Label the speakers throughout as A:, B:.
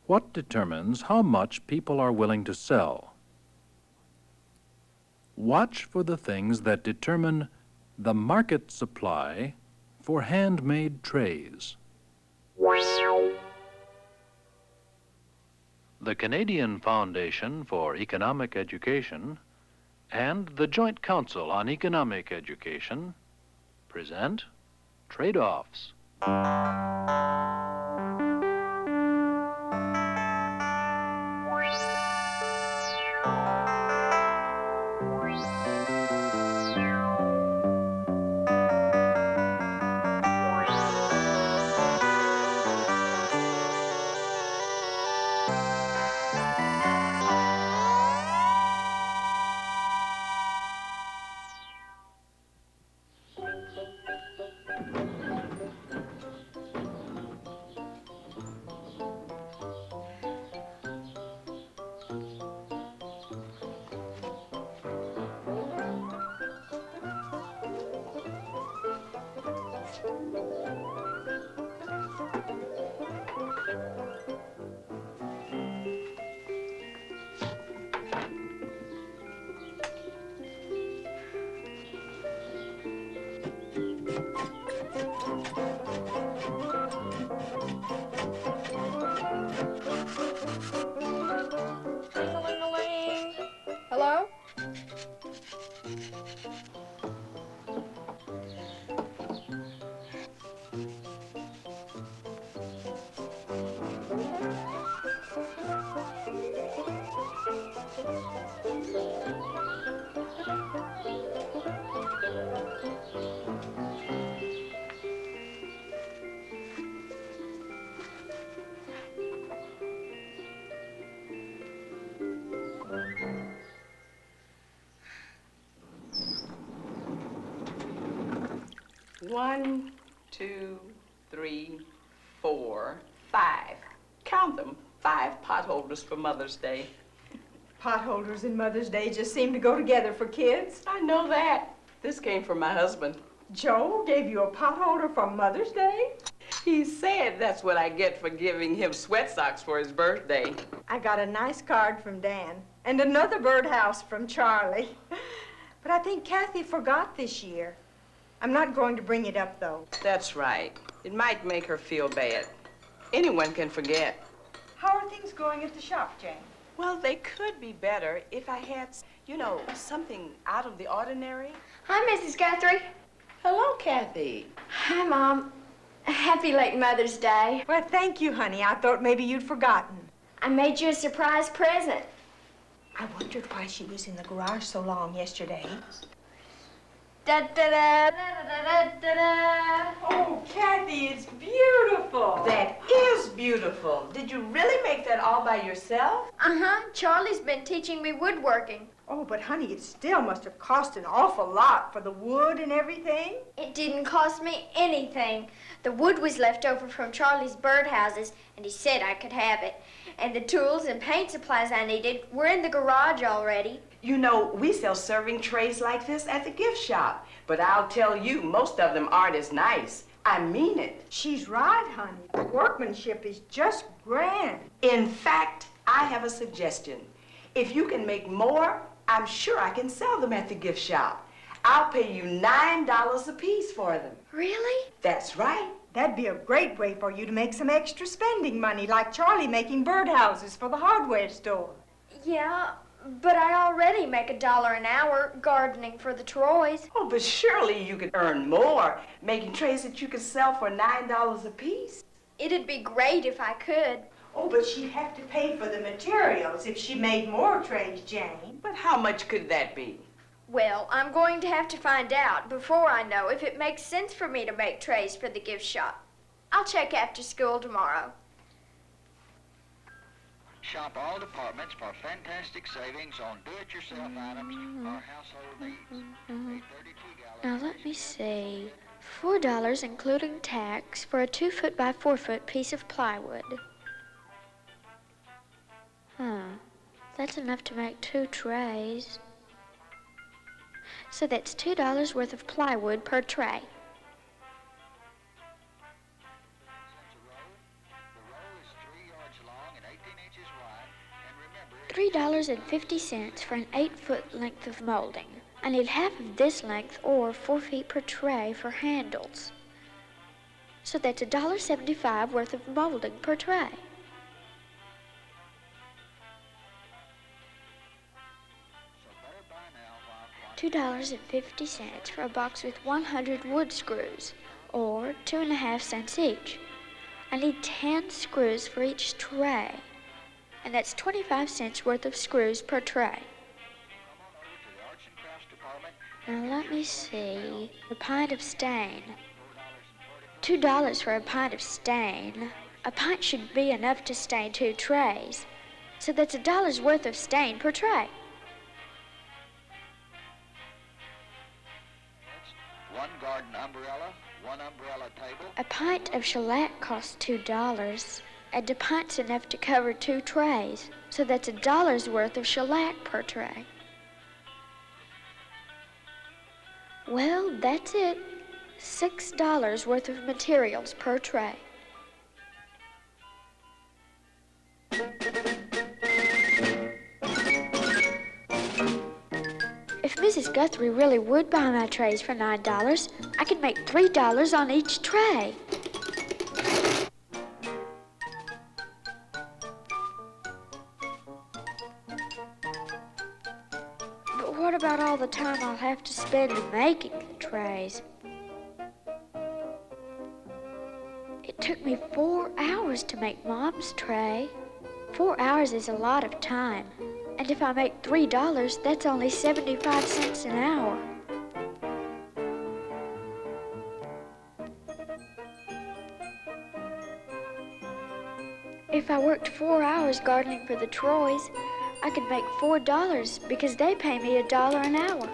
A: What determines how much people are willing to sell? Watch for the things that determine the market supply for handmade trays. The Canadian Foundation for Economic Education and the Joint Council on Economic Education present Trade-Offs.
B: Ding-a-ling-a-ling. Hello?
C: One, two, three, 4, 5. Count them. 5 potholders for Mother's Day.
D: Potholders and Mother's Day just seem to go together for kids.
C: I know that. This came from my husband.
D: Joe gave you a potholder for Mother's Day?
C: He said that's what I get for giving him sweat socks for his birthday.
D: I got a nice card from Dan and another birdhouse from Charlie. But I think Cathy forgot this year. I'm not going to bring it up, though.
C: That's right. It might make her feel bad. Anyone can forget.
D: How are things going at the shop, Jane?
C: Well, they could be better if I had, something out of the ordinary.
B: Hi, Mrs. Guthrie.
C: Hello, Cathy.
B: Hi, Mom. Happy late Mother's Day.
D: Well, thank you, honey. I thought maybe you'd forgotten.
B: I made you a surprise present.
D: I wondered why she was in the garage so long yesterday.
B: Da-da-da-da-da-da-da-da.
D: Oh, Cathy, it's beautiful.
C: That is beautiful. Did you really make that all by yourself?
B: Uh-huh. Charlie's been teaching me woodworking.
D: Oh, but honey, it still must have cost an awful lot for the wood and everything.
B: It didn't cost me anything. The wood was left over from Charlie's birdhouses, and he said I could have it. And the tools and paint supplies I needed were in the garage already.
C: You know, we sell serving trays like this at the gift shop. But I'll tell you, most of them aren't as nice. I mean it.
D: She's right, honey. The workmanship is just grand.
C: In fact, I have a suggestion. If you can make more, I'm sure I can sell them at the gift shop. I'll pay you $9 a piece for them.
B: Really?
C: That's right.
D: That'd be a great way for you to make some extra spending money, like Charlie making birdhouses for the hardware store.
B: Yeah, but I already make $1 an hour gardening for the Troys.
C: Oh, but surely you could earn more making trays that you could sell for $9 a piece.
B: It'd be great if I could.
D: Oh, but she'd have to pay for the materials if she made more trays, Jane.
C: But how much could that be?
B: Well, I'm going to have to find out before I know if it makes sense for me to make trays for the gift shop. I'll check after school tomorrow.
E: Shop all departments for fantastic savings on do-it-yourself items or household needs. A 32-gallon...
B: Now let me see. $4 including tax for a 2-foot by 4-foot piece of plywood. That's enough to make 2 trays. So that's $2 worth of plywood per tray.
E: The roll is 3 yards long and
F: $3.50 for an 8-foot length of molding. I need half of this length or 4 feet per tray for handles. So that's $1.75 worth of molding per tray. $2.50 for a box with 100 wood screws, or 2.5 cents each. I need 10 screws for each tray, and that's 25 cents worth of screws per tray. Now let me see, a pint of stain. $2 for a pint of stain. A pint should be enough to stain 2 trays, so that's $1 worth of stain per tray.
E: One garden umbrella, one umbrella table.
F: A pint of shellac costs $2, and a pint's enough to cover 2 trays, so that's $1 worth of shellac per tray. Well, that's it. $6 worth of materials per tray. If Mrs. Guthrie really would buy my trays for $9, I could make $3 on each tray. But what about all the time I'll have to spend making the trays? It took me 4 hours to make Mom's tray. 4 hours is a lot of time. And if I make $3, that's only 75 cents an hour. If I worked 4 hours gardening for the Troys, I could make $4 because they pay me $1 an hour.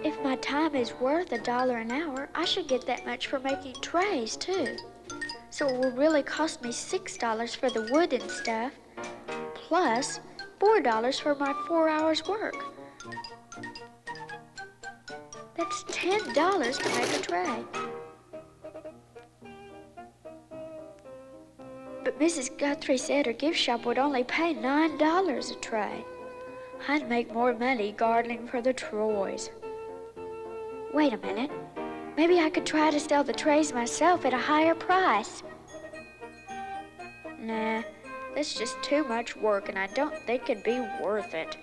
F: If my time is worth $1 an hour, I should get that much for making trays, too. So it will really cost me $6 for the wood and stuff, plus $4 for my 4 hours work. That's $10 to make a tray. But Mrs. Guthrie said her gift shop would only pay $9 a tray. I'd make more money gardening for the Troys. Wait a minute. Maybe I could try to sell the trays myself at a higher price. Nah, that's just too much work, and I don't think it'd be worth it.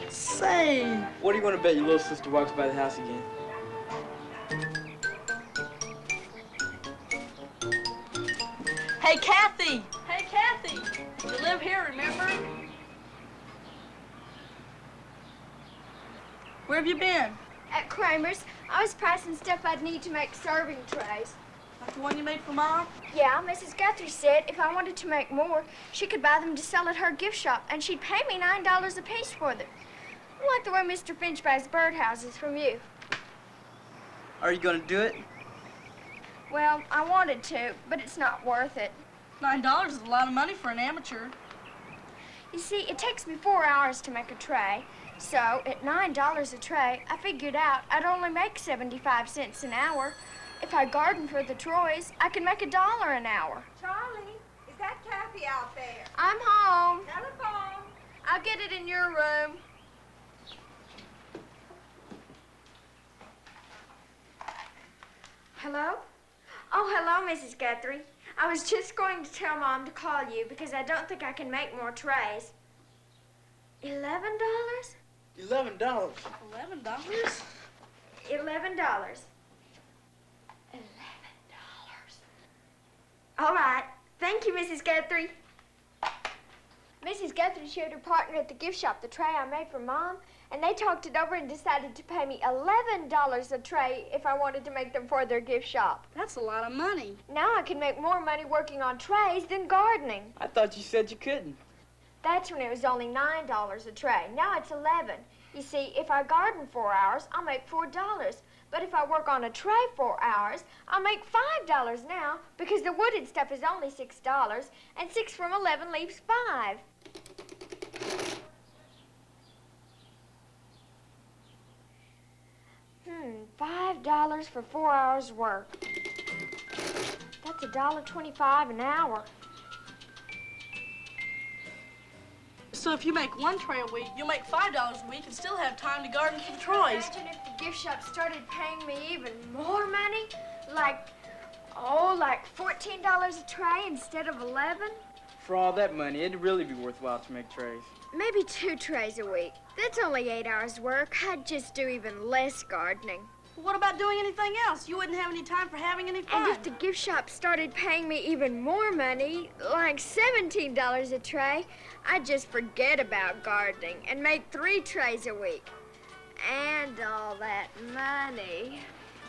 G: Say, what are you gonna bet your little sister walks by the house again?
H: Hey, Cathy! Hey, Cathy! You live here, remember? Where have you been?
B: At Kramer's, I was pricing stuff I'd need to make serving trays.
H: Like the one you made for Mom?
B: Yeah, Mrs. Guthrie said if I wanted to make more, she could buy them to sell at her gift shop, and she'd pay me $9 a piece for them. Like the way Mr. Finch buys birdhouses from you.
G: Are you gonna do it?
B: Well, I wanted to, but it's not worth it.
H: $9 is a lot of money for an amateur.
B: You see, it takes me 4 hours to make a tray. So, at $9 a tray, I figured out I'd only make 75 cents an hour. If I garden for the Troys, I could make $1 an hour.
D: Charlie, is that Cathy out there?
B: I'm home.
D: Telephone.
B: I'll get it in your room. Hello? Oh, hello, Mrs. Guthrie. I was just going to tell Mom to call you because I don't think I can make more trays. $11?
G: $11.
H: $11?
B: $11. All right. Thank you, Mrs. Guthrie. Mrs. Guthrie showed her partner at the gift shop the tray I made for Mom, and they talked it over and decided to pay me $11 a tray if I wanted to make them for their gift shop.
H: That's a lot of money.
B: Now I can make more money working on trays than gardening.
G: I thought you said you couldn't.
B: That's when it was only $9 a tray. Now it's $11. You see, if I garden 4 hours, I'll make $4. But if I work on a tray 4 hours, I'll make $5 now because the wooded stuff is only $6, and 6 from 11 leaves 5. $5 for 4 hours work. That's $1.25 an hour.
H: So if you make one tray a week, you'll make $5 a week and still have time to garden for the Troys.
B: Imagine if the gift shop started paying me even more money? Like $14 a tray instead of 11?
G: For all that money, it'd really be worthwhile to make trays.
B: Maybe 2 trays a week. That's only 8 hours work. I'd just do even less gardening.
H: Well, what about doing anything else? You wouldn't have any time for having any fun.
B: And if the gift shop started paying me even more money, like $17 a tray, I'd just forget about gardening and make 3 trays a week. And all that money.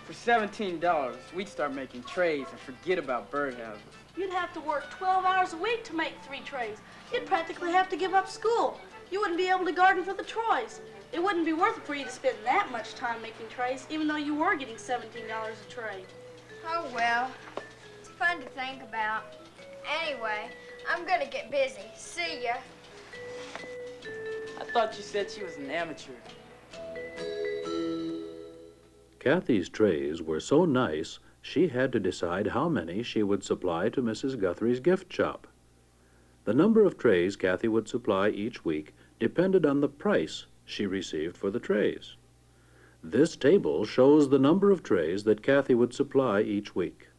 G: For $17, we'd start making trays and forget about birdhouses.
H: You'd have to work 12 hours a week to make 3 trays. You'd practically have to give up school. You wouldn't be able to garden for the Troys. It wouldn't be worth it for you to spend that much time making trays, even though you were getting $17 a tray.
B: Oh, well, it's fun to think about. Anyway, I'm gonna get busy. See ya.
G: I thought you said she was an amateur.
A: Cathy's trays were so nice, she had to decide how many she would supply to Mrs. Guthrie's gift shop. The number of trays Cathy would supply each week depended on the price she received for the trays. This table shows the number of trays that Cathy would supply each week.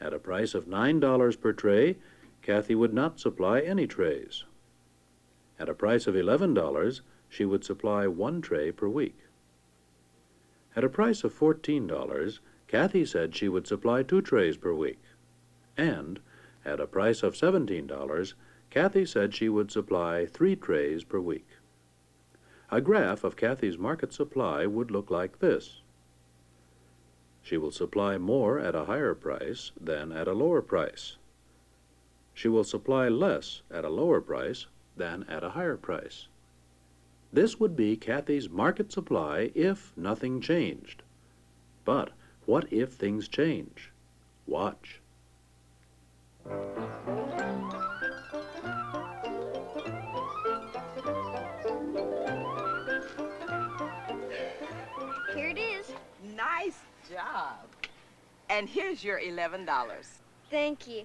A: At a price of $9 per tray, Cathy would not supply any trays. At a price of $11, she would supply 1 tray per week. At a price of $14, Cathy said she would supply 2 trays per week. And at a price of $17, Cathy said she would supply 3 trays per week. A graph of Cathy's market supply would look like this. She will supply more at a higher price than at a lower price. She will supply less at a lower price than at a higher price. This would be Cathy's market supply if nothing changed. But what if things change? Watch.
B: Here it is.
C: Nice job. And here's your $11.
B: Thank you.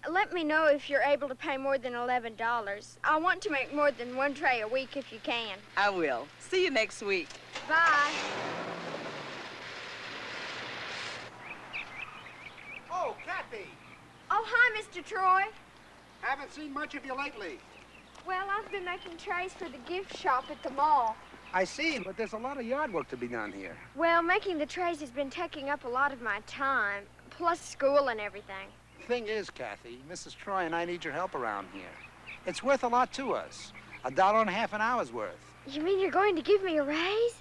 B: Let me know if you're able to pay more than $11. I want to make more than 1 tray a week if you can.
C: I will. See you next week.
B: Bye.
I: Oh, Cathy!
B: Oh, hi, Mr. Troy.
I: Haven't seen much of you lately.
B: Well, I've been making trays for the gift shop at the mall.
I: I see, but there's a lot of yard work to be done here.
B: Well, making the trays has been taking up a lot of my time, plus school and everything.
I: Thing is, Cathy, Mrs. Troy and I need your help around here. It's worth a lot to us. $1.50 an hour's worth.
B: You mean you're going to give me a raise?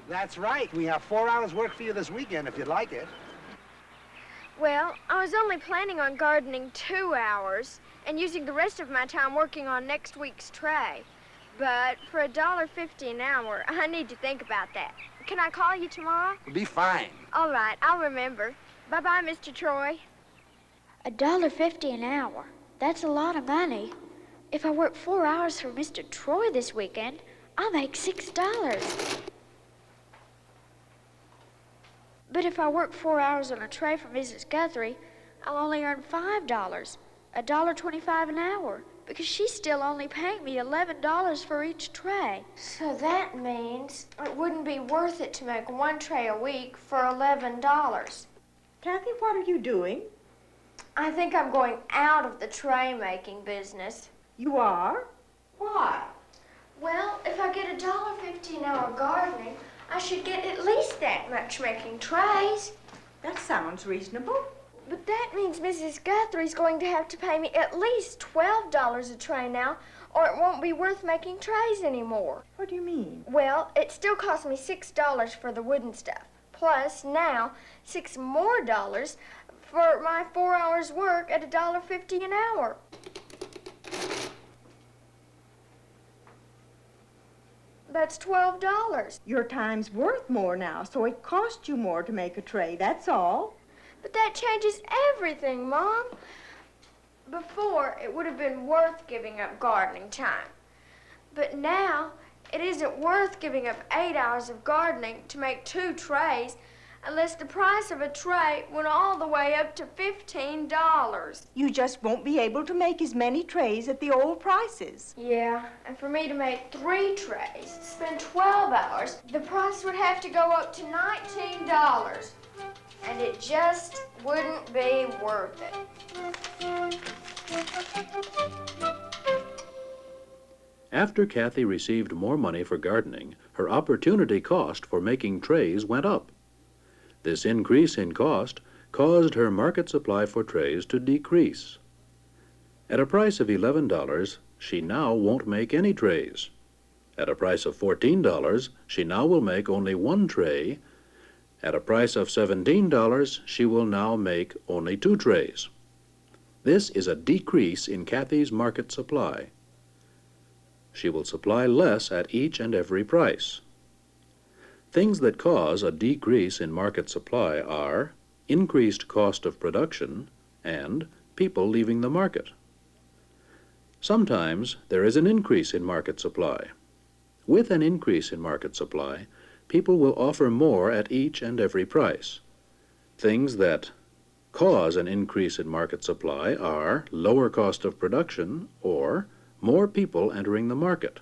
I: That's right. We have 4 hours work for you this weekend if you'd like it.
B: Well, I was only planning on gardening 2 hours and using the rest of my time working on next week's tray. But for $1.50 an hour, I need to think about that. Can I call you tomorrow?
I: It'll be fine.
B: All right, I'll remember. Bye-bye, Mr. Troy.
F: $1.50 an hour. That's a lot of money. If I work 4 hours for Mr. Troy this weekend, I'll make $6. But if I work 4 hours on a tray for Mrs. Guthrie, I'll only earn $5, $1.25 an hour, because she's still only paying me $11 for each tray.
B: So that means it wouldn't be worth it to make 1 tray a week for $11.
D: Cathy, what are you doing?
B: I think I'm going out of the tray-making business.
D: You are? Why?
B: Well, if I get $1.50 an hour gardening, I should get at least that much making trays.
D: That sounds reasonable.
B: But that means Mrs. Guthrie's going to have to pay me at least $12 a tray now, or it won't be worth making trays anymore.
D: What do you mean?
B: Well, it still costs me $6 for the wooden stuff. Plus, now, $6 more for my 4 hours work at $1.50 an hour. That's $12.
D: Your time's worth more now, so it costs you more to make a tray, that's all.
B: But that changes everything, Mom. Before, it would have been worth giving up gardening time. But now, It isn't worth giving up 8 hours of gardening to make 2 trays unless the price of a tray went all the way up to $15.
D: You just won't be able to make as many trays at the old prices.
B: Yeah, and for me to make 3 trays, spend 12 hours, the price would have to go up to $19. And it just wouldn't be worth it.
A: After Cathy received more money for gardening, her opportunity cost for making trays went up. This increase in cost caused her market supply for trays to decrease. At a price of $11, she now won't make any trays. At a price of $14, she now will make only 1 tray. At a price of $17, she will now make only 2 trays. This is a decrease in Cathy's market supply. She will supply less at each and every price. Things that cause a decrease in market supply are increased cost of production and people leaving the market. Sometimes there is an increase in market supply. With an increase in market supply, people will offer more at each and every price. Things that cause an increase in market supply are lower cost of production or more people entering the market.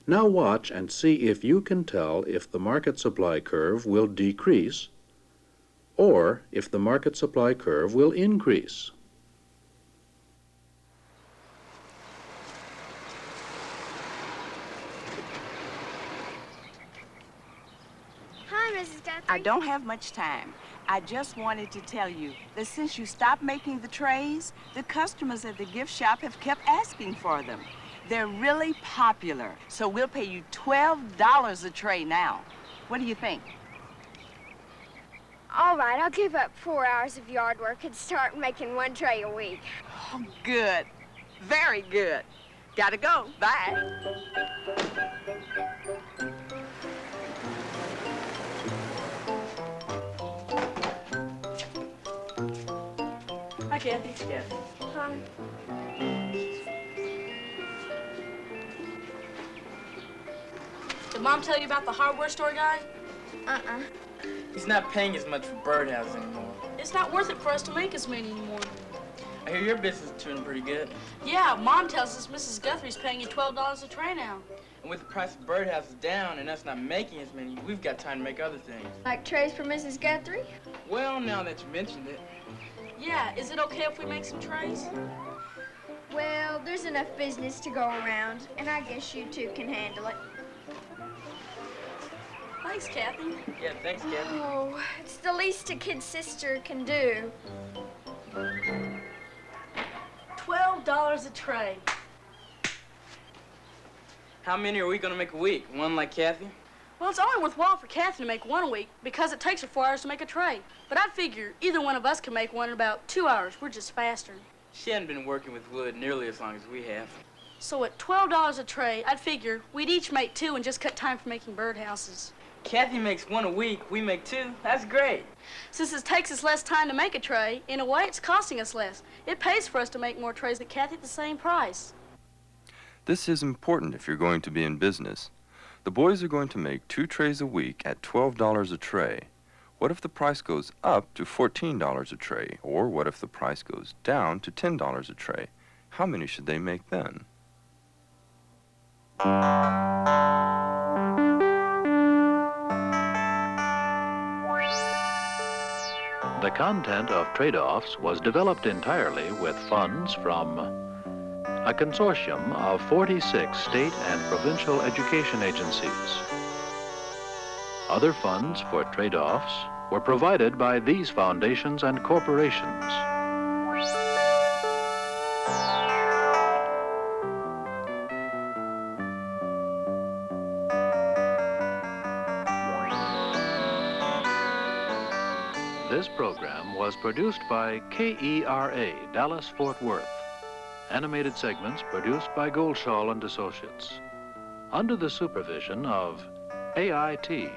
A: Now watch and see if you can tell if the market supply curve will decrease or if the market supply curve will increase.
B: Hi, Mrs. Guthrie.
C: I don't have much time. I just wanted to tell you that since you stopped making the trays, the customers at the gift shop have kept asking for them. They're really popular, so we'll pay you $12 a tray now. What do you think?
B: All right, I'll give up 4 hours of yard work and start making 1 tray a week.
C: Oh, good. Very good. Gotta go. Bye.
H: Hi, Cathy.
G: Yes.
B: Hi.
H: Did Mom tell you about the hardware store guy?
B: Uh-uh.
G: He's not paying as much for birdhouses anymore.
H: It's not worth it for us to make as many anymore.
G: I hear your business is doing pretty good.
H: Yeah, Mom tells us Mrs. Guthrie's paying you $12 a tray now.
G: And with the price of birdhouses down and us not making as many, we've got time to make other things.
B: Like trays for Mrs. Guthrie?
G: Well, now that you mentioned it.
H: Yeah, is it okay if we make some trays?
B: Well, there's enough business to go around, and I guess you two can handle it.
H: Thanks, Cathy.
G: Yeah, thanks, Cathy.
B: Oh, it's the least a kid's sister can do.
H: $12 a tray.
G: How many are we gonna make a week? 1 like Cathy?
H: Well, it's only worthwhile for Cathy to make 1 a week because it takes her 4 hours to make a tray. But I figure either one of us can make 1 in about 2 hours. We're just faster.
G: She hadn't been working with wood nearly as long as we have.
H: So at $12 a tray, I'd figure we'd each make 2 and just cut time for making birdhouses.
G: Cathy makes 1 a week, we make 2. That's great.
H: Since it takes us less time to make a tray, in a way it's costing us less. It pays for us to make more trays than Cathy at the same price.
J: This is important if you're going to be in business. The boys are going to make 2 trays a week at $12 a tray. What if the price goes up to $14 a tray? Or what if the price goes down to $10 a tray? How many should they make then?
A: The content of trade-offs was developed entirely with funds from a consortium of 46 state and provincial education agencies. Other funds for trade-offs were provided by these foundations and corporations. This program was produced by KERA, Dallas-Fort Worth. Animated segments produced by Goldschall and Associates. Under the supervision of AIT,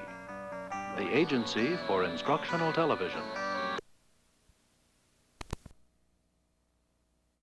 A: the Agency for Instructional Television.